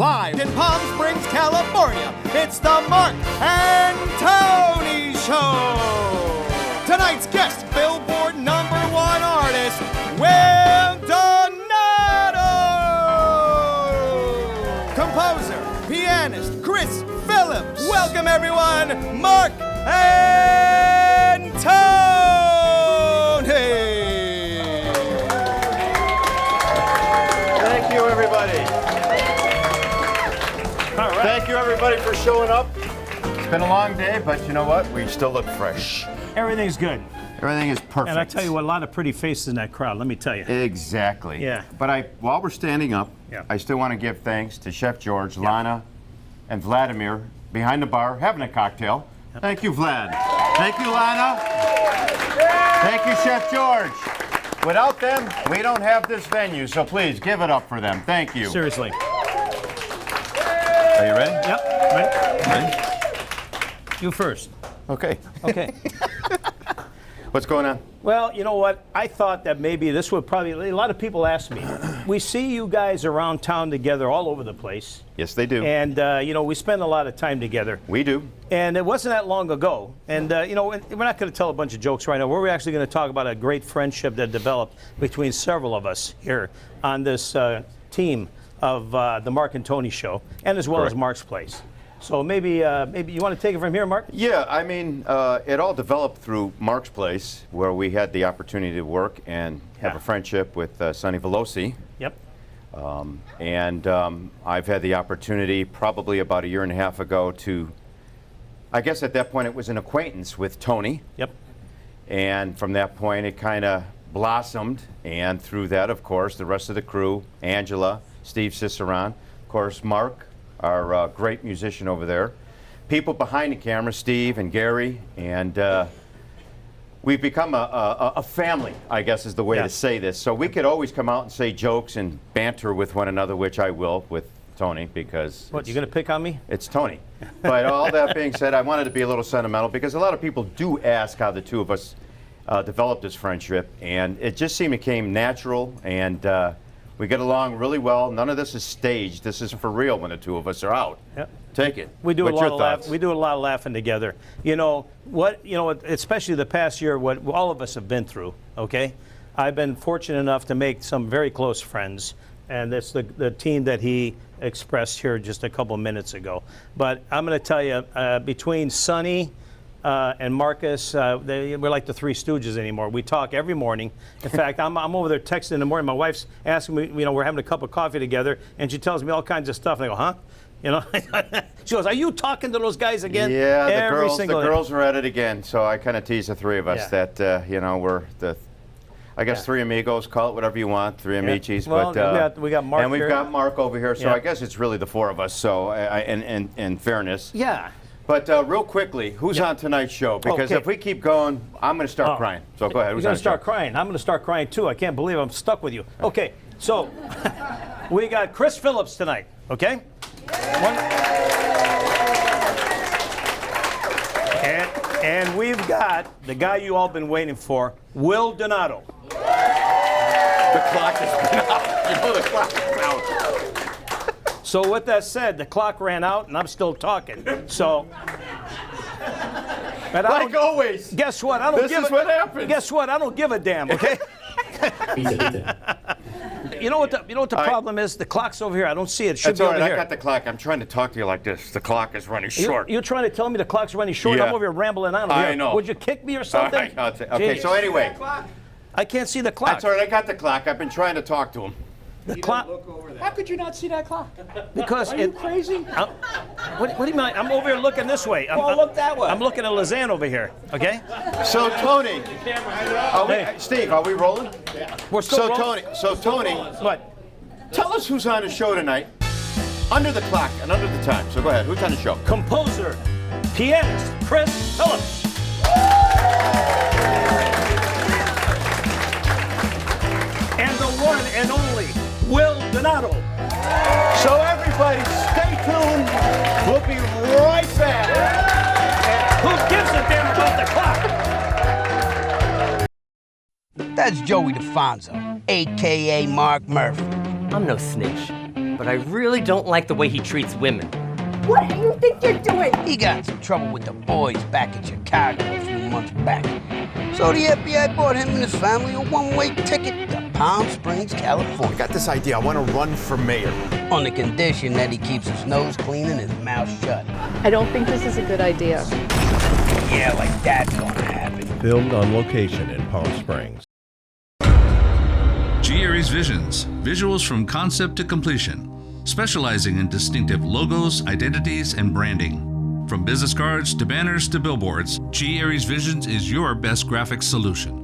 Live in Palm Springs, California, it's the Mark and Tony Show. Tonight's guest, Billboard #1 artist, Will Donato. Composer, pianist, Chris Phillips. Welcome everyone, Mark and Tony. Thank you, everybody. All right. Thank you, everybody, for showing up. It's been a long day, but you know what? We still look fresh. Everything's good. Everything is perfect. And I tell you what, a lot of pretty faces in that crowd, let me tell you. Exactly. Yeah. But while we're standing up, Yeah. I still want to give thanks to Chef George, Lana, and Vladimir behind the bar having a cocktail. Thank you, Vlad. Thank you, Lana. Thank you, Chef George. Without them, we don't have this venue, so please give it up for them. Thank you. Seriously. Are you ready? Yep. Ready? You first. Okay. Okay. What's going on? Well, you know what? I thought that maybe this would probably, a lot of people ask me, we see you guys around town together all over the place. Yes, they do. And, you know, we spend a lot of time together. We do. And it wasn't that long ago. And, you know, we're not going to tell a bunch of jokes right now. We're actually going to talk about a great friendship that developed between several of us here on this team of the Mark and Tony Show, and as well as Mark's Place. So maybe you want to take it from here, Mark? Yeah, I mean, it all developed through Mark's Place, where we had the opportunity to work and have a friendship with Sonny Veloci. Yep. I've had the opportunity probably about a year and a half ago to, I guess at that point it was an acquaintance with Tony. Yep. And from that point it kind of blossomed, and through that, of course, the rest of the crew, Angela, Steve Cicerone, of course, Mark, our great musician over there, people behind the camera, Steve and Gary, and we've become a family, I guess is the way to say this. So we could always come out and say jokes and banter with one another, which I will with Tony, because... What, you going to pick on me? It's Tony. But all that being said, I wanted to be a little sentimental, because a lot of people do ask how the two of us developed this friendship, and it just seemed it came natural, and we get along really well. None of this is staged. This is for real when the two of us are out. Yep. Take it. We do What's a lot your of thoughts? we do a lot of laughing together. You know what? You know, especially the past year, what all of us have been through. Okay, I've been fortunate enough to make some very close friends, and that's the team that he expressed here just a couple minutes ago. But I'm going to tell you, between Sonny and Marcus, we're like the Three Stooges anymore. We talk every morning. In fact, I'm over there texting in the morning. My wife's asking me, you know, we're having a cup of coffee together, and she tells me all kinds of stuff. And I go, huh? You know, she goes, "Are you talking to those guys again?" Yeah, Every the single girls are at it again. So I kind of tease the three of us that you know, we're the, I guess, three amigos. Call it whatever you want, three amicis. Well, but we got Mark and we've here. got Mark over here. So I guess it's really the four of us. So in fairness. Yeah. But real quickly, who's on tonight's show? Because if we keep going, I'm going to start crying. So go ahead. You're going to start crying. I'm going to start crying too. I can't believe I'm stuck with you. Okay, so we got Chris Phillips tonight. Okay. And we've got the guy you all been waiting for, Will Donato. The clock has been out. You know the clock is out. So with that said, the clock ran out, and I'm still talking. So, but like always. Guess what? I don't. This is what happens. Guess what? I don't give a damn. Okay. You know what the problem is? The clock's over here. I don't see it. It should That's be all over right. here. I got the clock. I'm trying to talk to you like this. The clock is running short. You're trying to tell me the clock's running short? Yeah. I'm over here rambling on. I know. Would you kick me or something? All right, okay, so anyway. I can't see the clock. That's all right. I got the clock. I've been trying to talk to him. The clock. How could you not see that clock? Because Are you crazy? What do you mean? I'm over here looking this way. Look that way. I'm looking at Lizanne over here. Okay. So Tony, Steve, are we rolling? Yeah. We're still rolling. So Tony, What? tell us who's on the show tonight. Under the clock and under the time. So go ahead. Who's on the show? Composer, pianist, Chris Phillips. And the one and only Will Donato. So everybody, stay tuned. We'll be right back. Who gives a damn about the clock? That's Joey DeFonso, a.k.a. Mark Murphy. I'm no snitch, but but I really don't like the way he treats women. What do you think you're doing? He got in some trouble with the boys back in Chicago a few months back. So the FBI bought him and his family a one-way ticket to Palm Springs, California. I got this idea. I want to run for mayor. On the condition that he keeps his nose clean and his mouth shut. I don't think this is a good idea. Yeah, like that's gonna happen. Filmed on location in Palm Springs. G. Aries Visions, visuals from concept to completion, specializing in distinctive logos, identities, and branding. From business cards to banners to billboards, G. Aries Visions is your best graphics solution.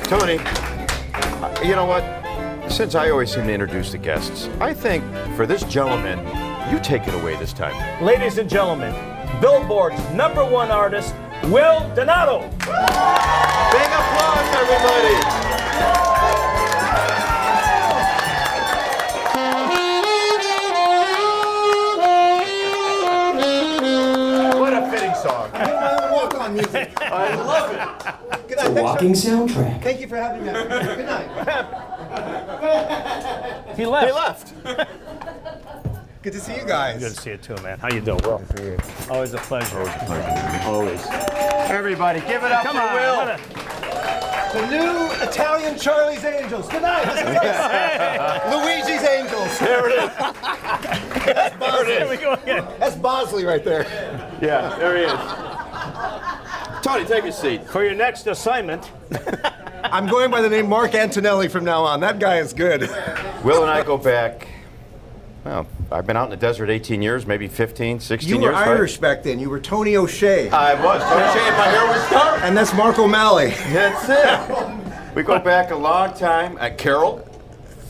Tony, you know what? Since I always seem to introduce the guests, I think for this gentleman, you take it away this time. Ladies and gentlemen, Billboard's #1 artist, Will Donato. Big applause, everybody! What a fitting song. Walk-on music. I love it. Good night. Walking soundtrack. Thank you for having me. Good night. He left. He left. Good to see you guys. Good to see you too, man. How you doing? Well, always a pleasure. Always. Everybody, give it up Come for on, Will. what a- The new Italian Charlie's Angels. Good night. Luigi's Angels. There it is. There we go again. That's Bosley right there. Yeah, there he is. Tony, take a seat. For your next assignment, I'm going by the name Mark Antonelli from now on. That guy is good. Will and I go back, well, I've been out in the desert 18 years, maybe 15, 16 You were years. right? Irish back then. You were Tony O'Shea. I was. Tony O'Shea, my hair was dark. And that's Mark O'Malley. That's it. We go back a long time. At Carol,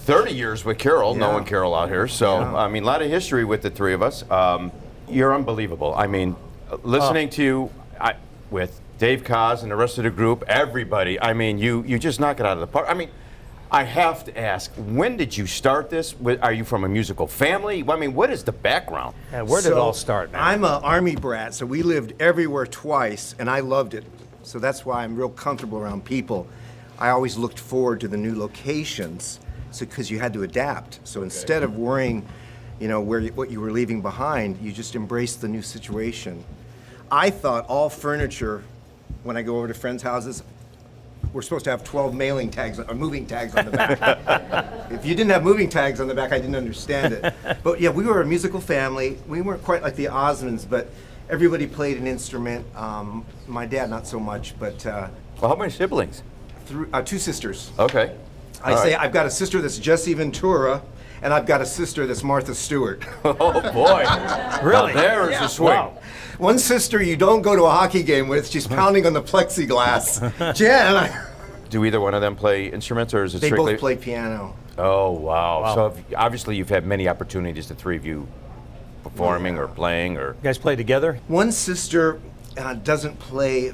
30 years with Carol, Yeah. knowing Carol out here. So, Yeah. I mean, a lot of history with the three of us. You're unbelievable. I mean, listening to you with Dave Koz and the rest of the group, everybody, I mean, you just knock it out of the park. I mean, I have to ask, when did you start this? Are you from a musical family? I mean, what is the background? and where did it all start, man? I'm an Army brat, so we lived everywhere twice, and I loved it. So that's why I'm real comfortable around people. I always looked forward to the new locations, because you had to adapt. So instead of worrying, what you were leaving behind, you just embraced the new situation. I thought all furniture, when I go over to friends' houses, we're supposed to have 12 mailing tags or moving tags on the back. If you didn't have moving tags on the back, I didn't understand it. But yeah, we were a musical family. We weren't quite like the Osmonds, but everybody played an instrument. My dad, not so much, but Well, how many siblings? two sisters. Okay. I say I've got a sister that's Jesse Ventura, and I've got a sister that's Martha Stewart. Oh, boy. Really? Now there's a swing. Wow. One sister you don't go to a hockey game with. She's pounding on the plexiglass. Jen, Do either one of them play instruments, or is it they strictly? both play piano. Oh, wow. So obviously you've had many opportunities, the three of you, performing or playing or... You guys play together? One sister doesn't play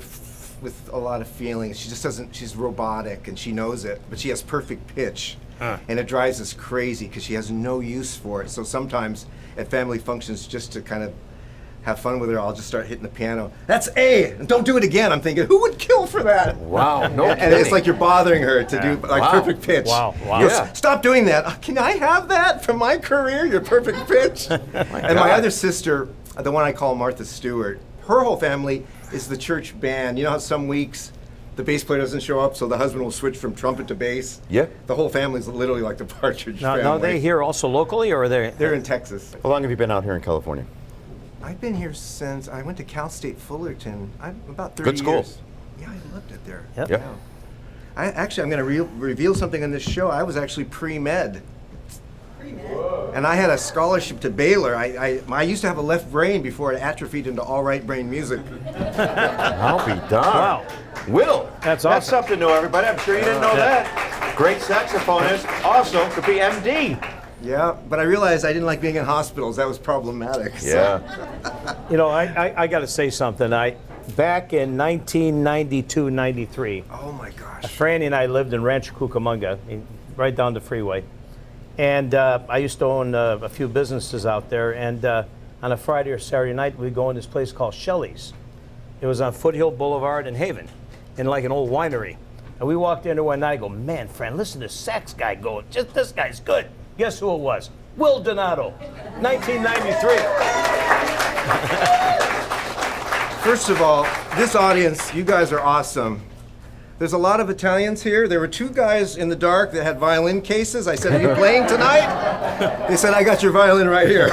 with a lot of feelings. She just doesn't, she's robotic and she knows it, but she has perfect pitch. And it drives us crazy because she has no use for it. So sometimes at family functions, just to kind of have fun with her, I'll just start hitting the piano. That's A, and don't do it again. I'm thinking, who would kill for that? Wow, no And kidding. it's like you're bothering her to do like Wow. perfect pitch. Wow, wow. Goes, Yeah. Stop doing that. Can I have that from my career? Your perfect pitch. And my God. other sister, the one I call Martha Stewart, her whole family is the church band. You know how some weeks the bass player doesn't show up, so the husband will switch from trumpet to bass? Yeah. The whole family's literally like the Partridge Now, family. are they here also locally, or are they? They're in Texas. How long have you been out here in California? I've been here since I went to Cal State Fullerton. I'm about 30 Good school. years. Yeah, I loved it there. Yep. Yeah. I'm going to reveal something on this show. I was actually pre-med. And I had a scholarship to Baylor. I used to have a left brain before it atrophied into all right brain music. I'll be darned. Wow. Will. That's awesome. something new, everybody. I'm sure you didn't know Yeah. that. Great saxophonist. Also could be MD. Yeah, but I realized I didn't like being in hospitals. That was problematic. So- Yeah. You know, I got to say something. Back in 1992, 93, Oh my gosh. Franny and I lived in Rancho Cucamonga, right down the freeway. And I used to own a few businesses out there. And on a Friday or Saturday night, we'd go in this place called Shelley's. It was on Foothill Boulevard in Haven. in like an old winery. And we walked in there one night. I go, man, friend, listen to this sax guy going. Just this guy's good. Guess who it was? Will Donato, 1993. First of all, this audience, you guys are awesome. There's a lot of Italians here. There were two guys in the dark that had violin cases. I said, are you playing tonight? They said, I got your violin right here.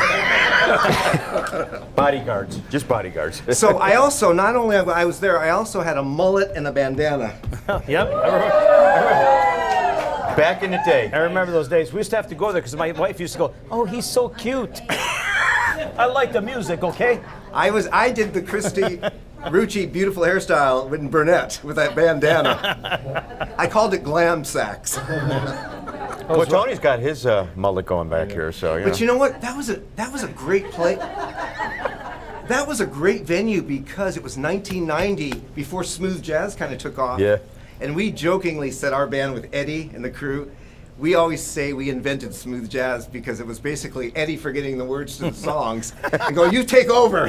Bodyguards, just bodyguards. So I also, not only I was there, I also had a mullet and a bandana. Yep. Back in the day. I remember those days. We used to have to go there because my wife used to go, oh, he's so cute. I like the music, okay? I did the Christy Rucci beautiful hairstyle with brunette with that bandana. I called it glam sax. Well, Tony's got his mullet going back here, so But you know what? That was a great play. That was a great venue because it was 1990, before smooth jazz kind of took off. Yeah. And we jokingly said, our band with Eddie and the crew, we always say we invented smooth jazz because it was basically Eddie forgetting the words to the songs and go, you take over.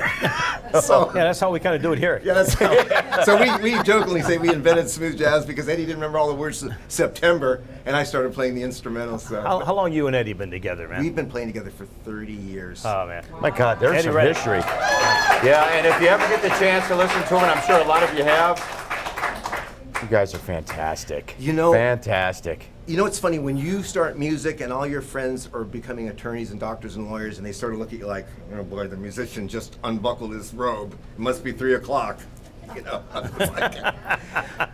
So Yeah, that's how we kind of do it here. yeah, that's how. So we jokingly say we invented smooth jazz because Eddie didn't remember all the words to September, and I started playing the instrumental. So How long you and Eddie been together, man? we've been playing together for 30 years. Oh, man. My God, there's Eddie some Reddick. history. Yeah, and if you ever get the chance to listen to him, and I'm sure a lot of you have, you guys are fantastic. You know- fantastic. You know, it's funny, when you start music and all your friends are becoming attorneys and doctors and lawyers, and they sort of look at you like, oh boy, the musician just unbuckled his robe. It must be 3 o'clock. You know, it's like,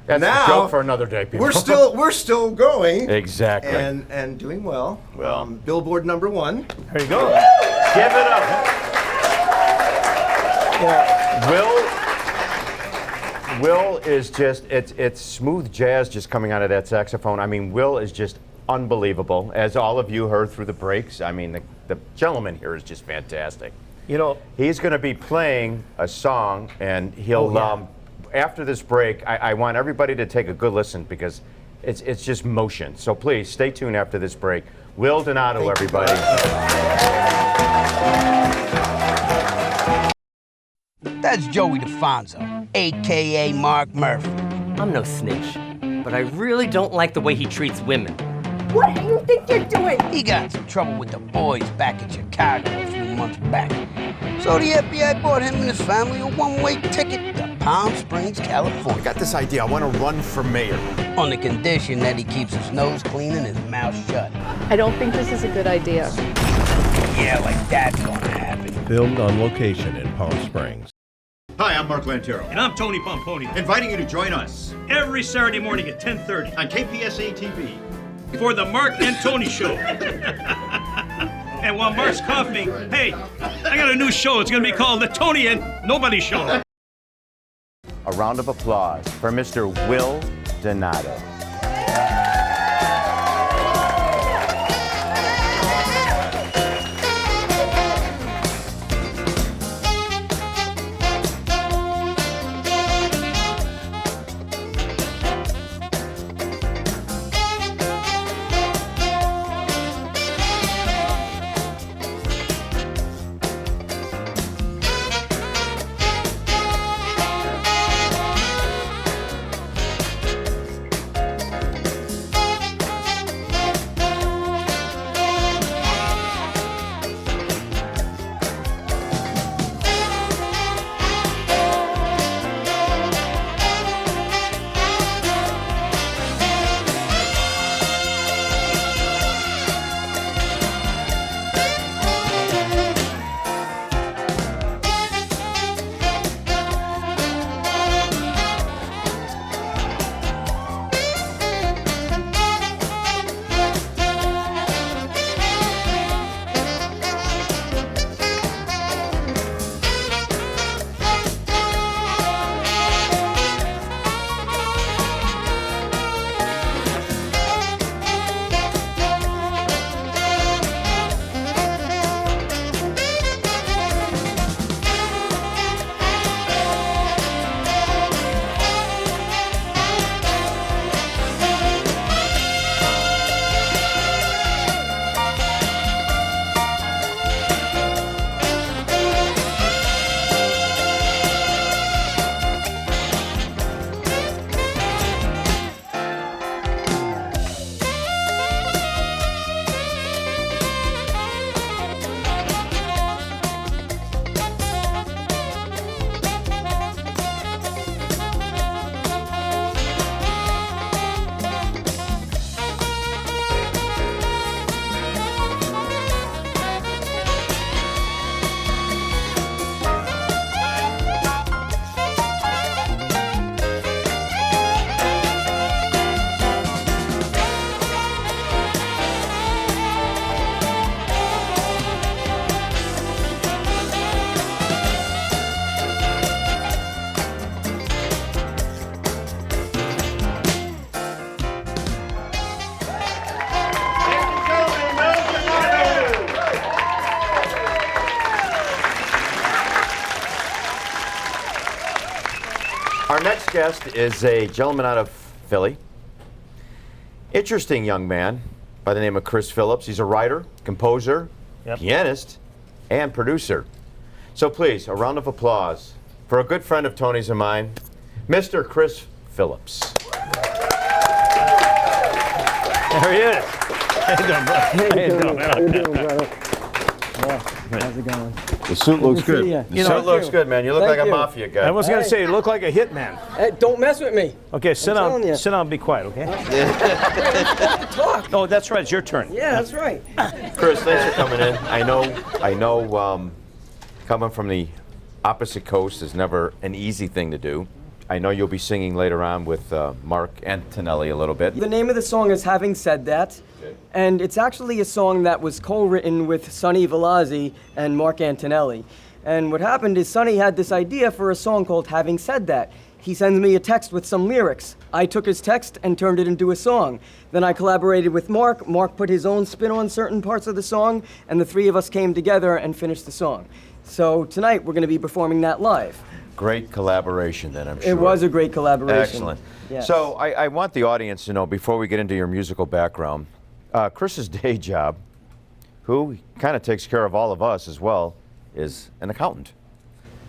That's now a joke for another day, people. we're still going. Exactly. And doing well. Well. Billboard #1. There you go. Give it up. Will is just, it's smooth jazz just coming out of that saxophone. I mean, Will is just unbelievable. As all of you heard through the breaks, I mean, the gentleman here is just fantastic. You know, He's going to be playing a song, and he'll, after this break, I want everybody to take a good listen because it's just motion. So please, stay tuned after this break. Will Donato, everybody. That's Joey DeFonso, a.k.a. Mark Murphy. I'm no snitch, but I really don't like the way he treats women. What do you think you're doing? He got in some trouble with the boys back in Chicago a few months back. So the FBI bought him and his family a one-way ticket to Palm Springs, California. I got this idea. I want to run for mayor. On the condition that he keeps his nose clean and his mouth shut. I don't think this is a good idea. Yeah, like that's gonna happen. Filmed on location in Palm Springs. Hi, I'm Mark Lantero, And I'm Tony Pomponi. inviting you to join us Every Saturday morning at 10:30 on KPSA TV. for the Mark and Tony Show. And while Mark's coughing, hey, I got a new show. It's going to be called The Tony and Nobody Show. A round of applause for Mr. Will Donato. next guest is a gentleman out of Philly. Interesting young man by the name of Chris Phillips. He's a writer, composer, pianist, and producer. So please, a round of applause for a good friend of Tony's and mine, Mr. Chris Phillips. There he is. How you doing, brother? How you doing, brother? How's it going? The suit looks good. The suit looks good, man. You look like a mafia guy. I was going to say, you look like a hitman. Hey, don't mess with me. Okay, sit down. Sit down and be quiet, okay? Talk. Oh, that's right. It's your turn. Yeah, that's right. Chris, thanks for coming in. I know coming from the opposite coast is never an easy thing to do. I know you'll be singing later on with Mark Antonelli a little bit. The name of the song is Having Said That, and it's actually a song that was co-written with Sonny Velazzi and Mark Antonelli. And what happened is Sonny had this idea for a song called Having Said That. He sends me a text with some lyrics. I took his text and turned it into a song. Then I collaborated with Mark. Mark put his own spin on certain parts of the song, and the three of us came together and finished the song. So tonight we're going to be performing that live. Great collaboration then, I'm sure. It was a great collaboration. Excellent. Yes. So I want the audience to know, before we get into your musical background, Chris's day job, who kind of takes care of all of us as well, is an accountant.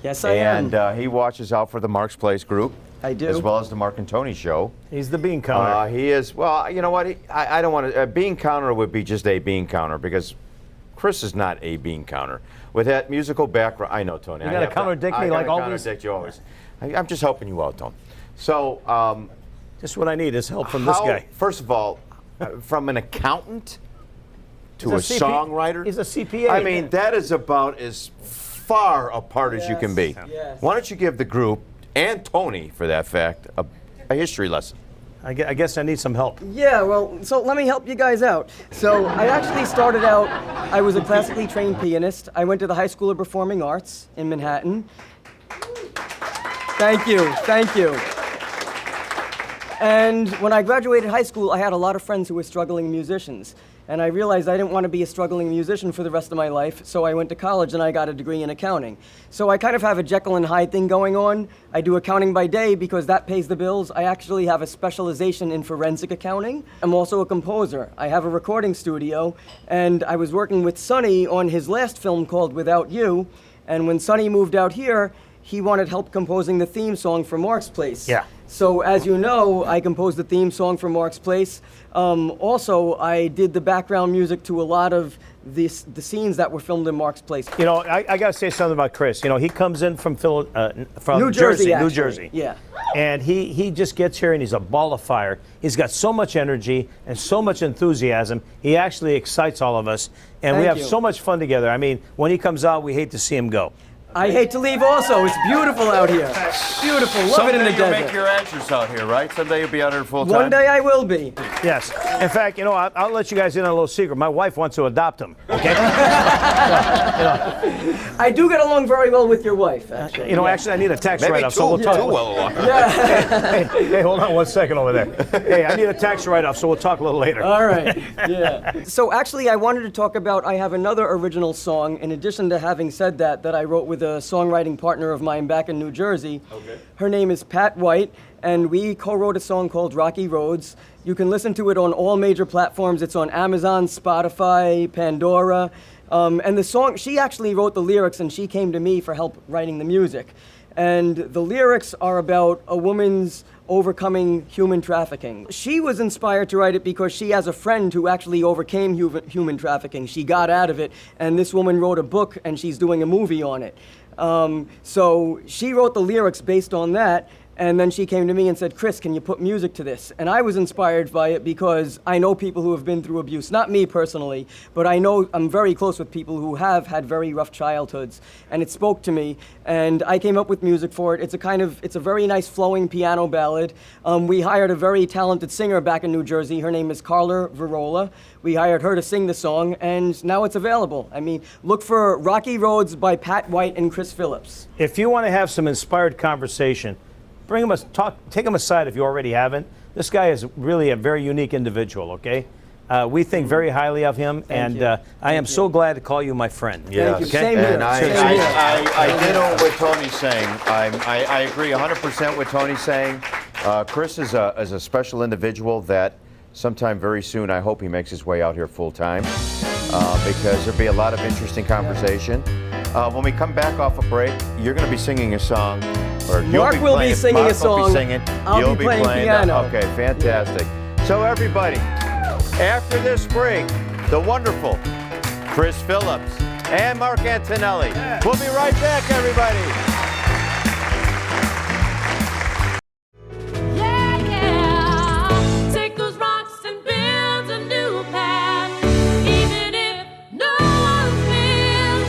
Yes, I am. And he watches out for the Mark's Place group. I do. As well as the Mark and Tony show. He's the bean counter. He is, well, you know what? I don't want to, a bean counter would be just a bean counter because Chris is not a bean counter. With that musical background, I know, Tony. You got to contradict me like always. I contradict you always. I'm just helping you out, Tony. So, just what I need is help from this guy. First of all, from an accountant to a songwriter. He's a CPA. I mean, that is about as far apart as you can be. Yes. Why don't you give the group, and Tony for that fact, a history lesson? I guess I need some help. Yeah, well, so let me help you guys out. So I actually started out, I was a classically trained pianist. I went to the High School of Performing Arts in Manhattan. Thank you, thank you. And when I graduated high school, I had a lot of friends who were struggling musicians. And I realized I didn't want to be a struggling musician for the rest of my life, so I went to college and I got a degree in accounting. So I kind of have a Jekyll and Hyde thing going on. I do accounting by day because that pays the bills. I actually have a specialization in forensic accounting. I'm also a composer. I have a recording studio, and I was working with Sonny on his last film called Without You, and when Sonny moved out here, he wanted help composing the theme song for Mark's Place. Yeah. So as you know, I composed the theme song for Mark's Place. Also, I did the background music to a lot of the scenes that were filmed in Mark's Place. You know, I got to say something about Chris. You know, he comes in from New Jersey, New Jersey. Yeah. And he just gets here and he's a ball of fire. He's got so much energy and so much enthusiasm. He actually excites all of us. And we have so much fun together. I mean, when he comes out, we hate to see him go. I hate to leave also. It's beautiful out here. Beautiful. Love it in the desert. Someday you'll make your actress out here, right? Someday you'll be out here full time. One day I will be. Yes. In fact, you know, I'll let you guys in on a little secret. My wife wants to adopt him, okay? I do get along very well with your wife, actually. You know, actually, I need a tax write-off, so we'll talk. Too well along. Hey, hold on one second over there. Hey, I need a tax write-off, so we'll talk a little later. All right. Yeah. So actually, I wanted to talk about, I have another original song, in addition to Having Said That I wrote with a songwriting partner of mine back in New Jersey. Okay. Her name is Pat White, and we co-wrote a song called Rocky Roads. You can listen to it on all major platforms. It's on Amazon, Spotify, Pandora. And the song, she actually wrote the lyrics, and she came to me for help writing the music. And the lyrics are about a woman's overcoming human trafficking. She was inspired to write it because she has a friend who actually overcame human trafficking. She got out of it, and this woman wrote a book, and she's doing a movie on it. So she wrote the lyrics based on that, and then she came to me and said, Chris, can you put music to this? And I was inspired by it because I know people who have been through abuse. Not me personally, but I know I'm very close with people who have had very rough childhoods. And it spoke to me, and I came up with music for it. It's a very nice flowing piano ballad. We hired a very talented singer back in New Jersey. Her name is Carla Virola. We hired her to sing the song, and now it's available. I mean, look for Rocky Roads by Pat White and Chris Phillips. If you want to have some inspired conversation, take him aside if you already haven't. This guy is really a very unique individual, okay? We think very highly of him, and I am so glad to call you my friend. Yes. you. Same here. And I ditto what Tony's saying. I agree 100% with Tony's saying. Chris is a special individual that sometime very soon I hope he makes his way out here full time because there'll be a lot of interesting conversation. When we come back off a break, you're going to be singing a song. Or Mark will be singing a song. Mark will be singing. I'll You'll be playing playing piano. Okay, fantastic. So everybody, after this break, the wonderful Chris Phillips and Mark Antonelli. We'll be right back, everybody. Take those rocks and build a new path, even if no one's there.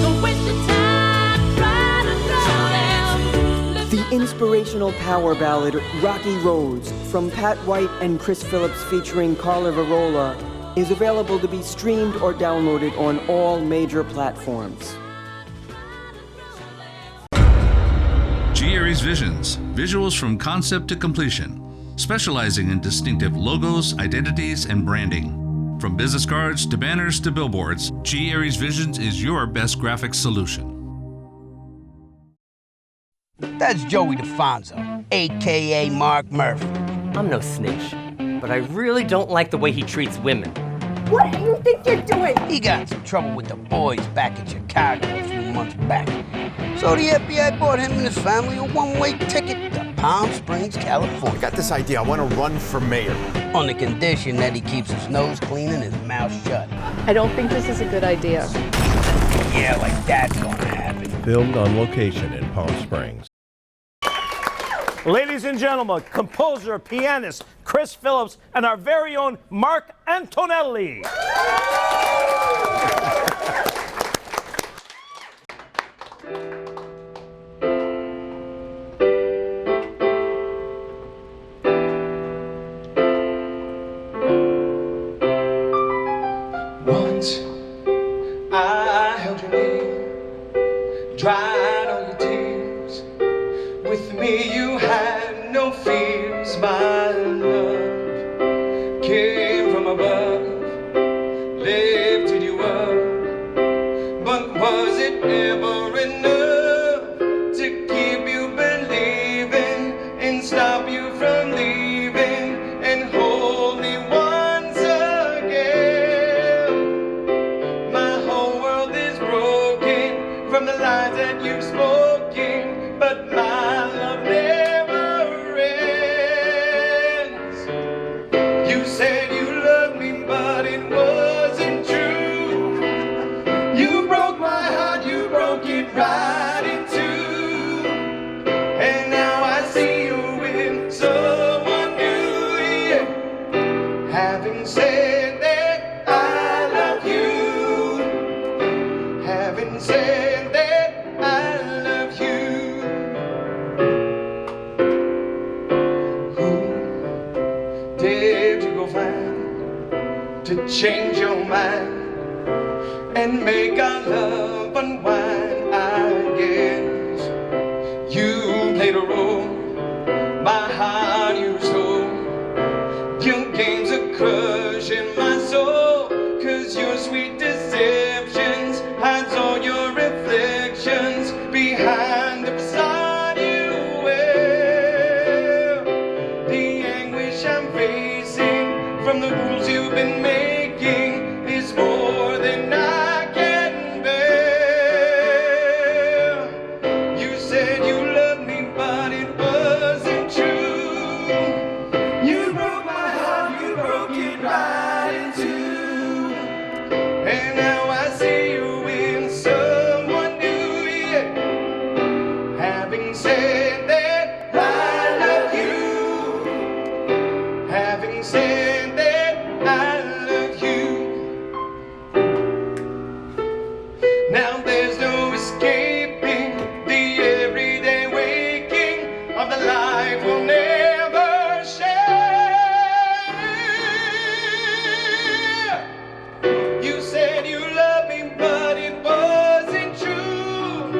Don't waste your time trying to throw them. The inspirational power ballad Rocky Roads from Pat White and Chris Phillips featuring Carla Virola is available to be streamed or downloaded on all major platforms. G. Aries Visions, visuals from concept to completion, specializing in distinctive logos, identities, and branding. From business cards to banners to billboards, G. Aries Visions is your best graphics solution. That's Joey DeFonso, a.k.a. Mark Murphy. I'm no snitch, but I really don't like the way he treats women. What do you think you're doing? He got in some trouble with the boys back in Chicago a few months back. So the FBI bought him and his family a one-way ticket to Palm Springs, California. I got this idea. I want to run for mayor. On the condition that he keeps his nose clean and his mouth shut. I don't think this is a good idea. Yeah, like that's gonna happen. Filmed on location in Palm Springs. Ladies and gentlemen, composer, pianist Chris Phillips, and our very own Mark Antonelli. Once I held your knee, dried all your tears. With me you had no fears. My love came from above, lifted you up. But was it ever enough to keep you believing and stop you from leaving and hold me once again? My whole world is broken from the lies that you've spoken, but my love never ends. You said you loved me, but it wasn't true. You broke my heart, you broke it right in two. And now I see you with someone new, yeah. Having said that, I love you. Having said that, I love you. Who did you go find to change your mind and make our love unwind? I guess you played a role, my heart you stole. Your games are crushing my soul, 'cause your sweet deceptions hides all your reflections behind the facade you wear. The anguish I'm facing from the rules you've been making is more than I can bear. You said you loved me, but it wasn't true. You broke my heart, you broke it right in two. And now I see you in someone new, yeah. Having said that, I love you. Having said that, I love you. Now there's no escaping the everyday waking of the life we'll never share. You said you loved me, but it wasn't true.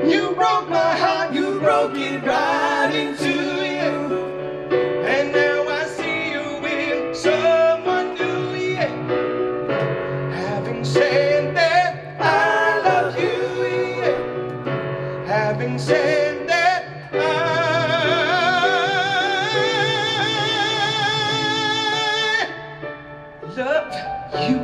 You broke my heart, you broke it right in two, yeah. And now I see you with What's up, you?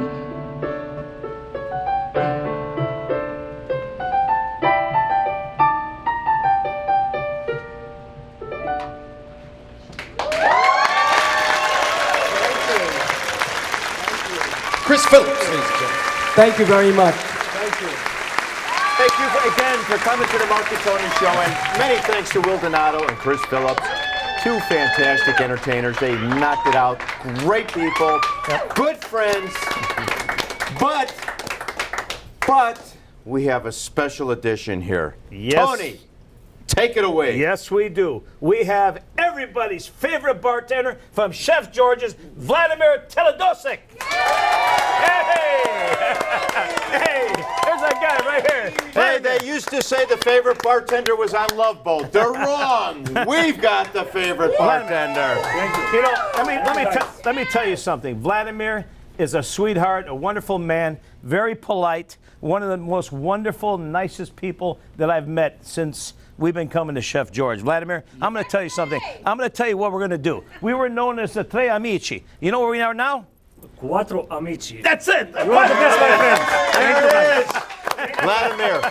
Chris Phillips, ladies and gentlemen. Thank you very much. Thank you again for coming to the Mark and Tony Show, and many thanks to Will Donato and Chris Phillips. Two fantastic entertainers. They knocked it out. Great people, good friends. But we have a special edition here. Yes. Tony, take it away. Yes, we do. We have everybody's favorite bartender from Chef George's, Vladimir Teledosic. Hey, there's that guy right here. Hey, they used to say the favorite bartender was on Love Boat. They're wrong. We've got the favorite bartender. You know, let me tell you something. Vladimir is a sweetheart, a wonderful man, very polite, one of the most wonderful, nicest people that I've met since we've been coming to Chef George. Vladimir, I'm going to tell you something. I'm going to tell you what we're going to do. We were known as the Tre Amici. You know where we are now? Quattro Amici. That's it. You are the best, my friend. There it is. Vladimir,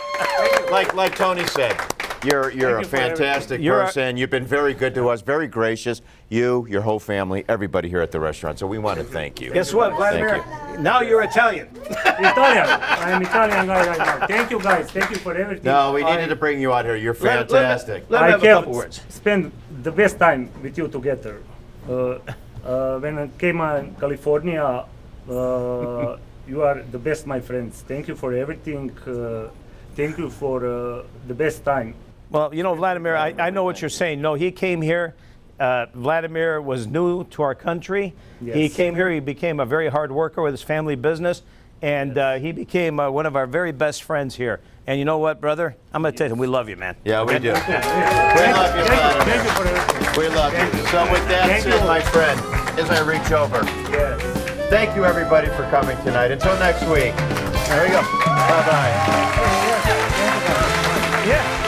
like Tony said, you're a fantastic person. You've been very good to us, very gracious. You, your whole family, everybody here at the restaurant. So we want to thank you. Guess what, Vladimir? Now you're Italian. Italian. I'm Italian guy right now. Thank you, guys. Thank you for everything. No, we needed to bring you out here. You're fantastic. Let me have a couple words. Spend the best time with you together. When I came to California, you are the best, my friends. Thank you for everything. Thank you for the best time. Well, you know, Vladimir, I know what you're saying. No, he came here. Vladimir was new to our country. Yes. He came here. He became a very hard worker with his family business. And he became one of our very best friends here. And you know what, brother? I'm going to tell you, we love you, man. Yeah, we do. Thank you. We love you, Vladimir. Thank you for everything. We love you. So with that said, my friend, as I reach over, thank you everybody for coming tonight. Until next week. There we go. Bye-bye. Yeah.